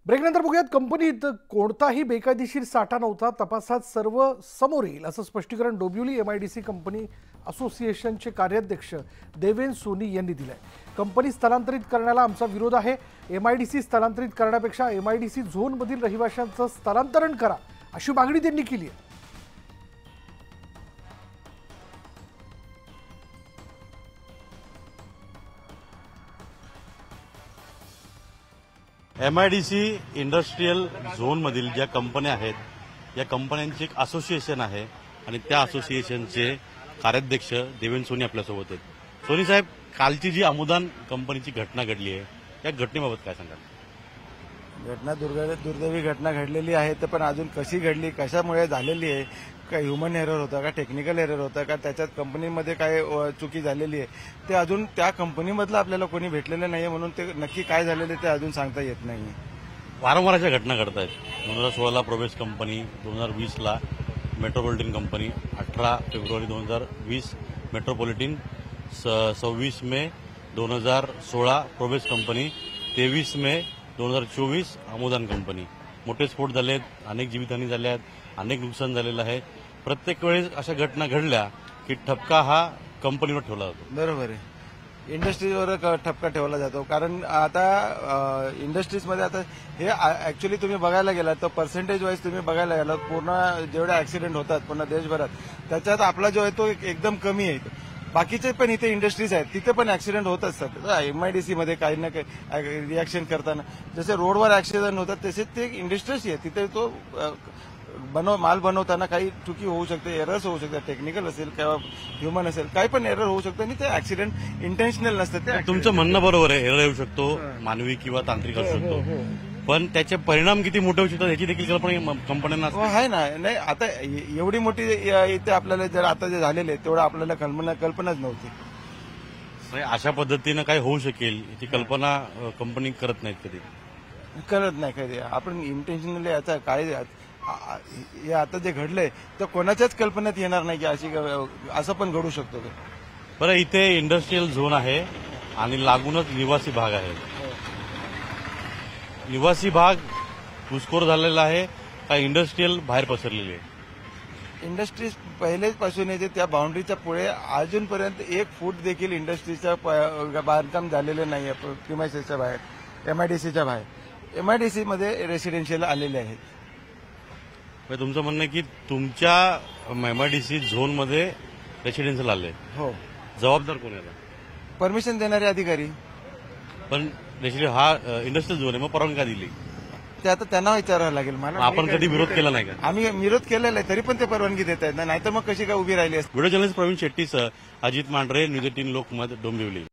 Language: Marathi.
ब्रेकनंतर बघूयात कंपनीत कोणताही बेकायदेशीर साठा नव्हता, तपासात सर्व समोर येईल असं स्पष्टीकरण डोंबिवली एमआयडीसी कंपनी असोसिएशनचे कार्याध्यक्ष देवेन सोनी यांनी दिलंय। कंपनी स्थलांतरित करण्याला आमचा विरोध आहे। एमआयडीसी स्थलांतरित करण्यापेक्षा एमआयडीसी झोनमधील रहिवाशांचं स्थलांतरण करा अशी मागणी त्यांनी केली आहे। एमआयडीसी इंडस्ट्रियल झोनमधील ज्या कंपन्या आहेत या कंपन्यांचे एक असोसिएशन आहे आणि त्या असोसिएशनचे कार्याध्यक्ष देवेन सोनी आपल्यासोबत आहेत। सोनी साहेब, कालची जी अमुदान कंपनीची घटना घडली आहे या घटनेबाबत काय सांगाल? घटना दुर्दैवी घटना घडलेली आहे, तर पण अजून कशी घडली, कशामुळे झालेली आहे, काय ह्युमन एरर होता का, टेक्निकल एरर होता का, त्याच्यात कंपनीमध्ये काय चुकी झालेली आहे ते अजून त्या कंपनीमधलं आपल्याला कोणी भेटलेलं नाहीये, म्हणून ते नक्की काय झालेलं ते अजून सांगता येत नाही। वारंवार अशा घटना घडत आहेत। 2016ला प्रोबेस कंपनी, 2020ला मेट्रोपॉलिटन कंपनी, 18 फेब्रुवारी 2020 मेट्रोपॉलिटन, 26 मे 2016 प्रोबेस कंपनी, 23 मे 2024 अमुदान कंपनी। मोठे स्फोट झाले आहेत, अनेक जीवितहानी झाल्या आहेत, अनेक नुकसान झालेलं आहे। प्रत्येक वेळेस अशा घटना घडल्या की ठपका हा कंपनीवर ठेवला जातो। बरोबर आहे, इंडस्ट्रीजवर ठपका ठेवला जातो, कारण आता इंडस्ट्रीजमध्ये आता हे ऍक्च्युली तुम्ही बघायला गेलात तर पर्सेंटेज वाईज तुम्ही बघायला गेलात पूर्ण जेवढे ऍक्सिडेंट होतात पूर्ण देशभरात त्याच्यात आपला जो आहे तो एकदम कमी आहे। बाकीचे पण इथे इंडस्ट्रीज आहेत तिथे पण ऍक्सिडेंट होत असतात। एमआयडीसी मध्ये काही ना काही रिॲक्शन करताना जसे रोडवर ऍक्सिडेंट होतात तसेच ते इंडस्ट्रीज आहे, तिथे तो माल बनवताना काही चुकी होऊ शकते, एरर्स होऊ शकतात, टेक्निकल असेल किंवा ह्युमन असेल, काही पण एरर होऊ शकतं आणि ते ऍक्सिडेंट इंटेन्शनल नसतं। तुमचं म्हणणं बरोबर आहे, एरर येऊ शकतो, मानवी किंवा तांत्रिक असू शकतो, पण त्याचे परिणाम किती मोठे होऊ शकतात याची देखील कल्पना कंपन्यांना आहे ना। नाही, आता एवढी मोठी इथे आपल्याला जर आता जे झालेले तेवढं आपल्याला कल्पनाच नव्हती। अशा पद्धतीनं काय होऊ शकेल याची कल्पना कंपनी करत नाहीत, करत नाही कधी। आपण इंटेन्शनली याचा काय हे आता जे घडलंय तर कोणाच्याच कल्पनेत येणार नाही की असं पण घडू शकतो। बरं, इथे इंडस्ट्रियल झोन आहे आणि लागूनच निवासी भाग आहे। निवासी भाग घुसखोर झालेला आहे का इंडस्ट्रियल बाहेर पसरलेली आहे? इंडस्ट्रीज पहिलेपासून येते त्या बाउंड्रीच्या पुढे अजूनपर्यंत 1 फूट देखील इंडस्ट्रीचं बांधकाम झालेलं नाही आहे। प्रिमायसेसच्या बाहेर, एमआयडीसीच्या बाहेर, एमआयडीसी मध्ये रेसिडेन्शियल आलेले आहेत। तुमचं म्हणणं आहे की तुमच्या एमआयडीसी झोनमध्ये रेसिडेन्शियल आले? हो। जबाबदार कोण आहे? परमिशन देणारे अधिकारी। पण रेसिडेन्शियल हा इंडस्ट्रियल झोन आहे, मग परवानगी का दिली ते आता त्यांना विचारावं लागेल मला। आपण कधी विरोध केला नाही का? आम्ही विरोध केलेला आहे, तरी पण ते परवानगी देत आहेत, नाहीतर मग कशी काय उभी राहिली असते। व्हिडिओ जर्नलिस्ट प्रवीण शेट्टीसह अजित मांढरे, न्यूज 18 लोकमत, डोंबिवली।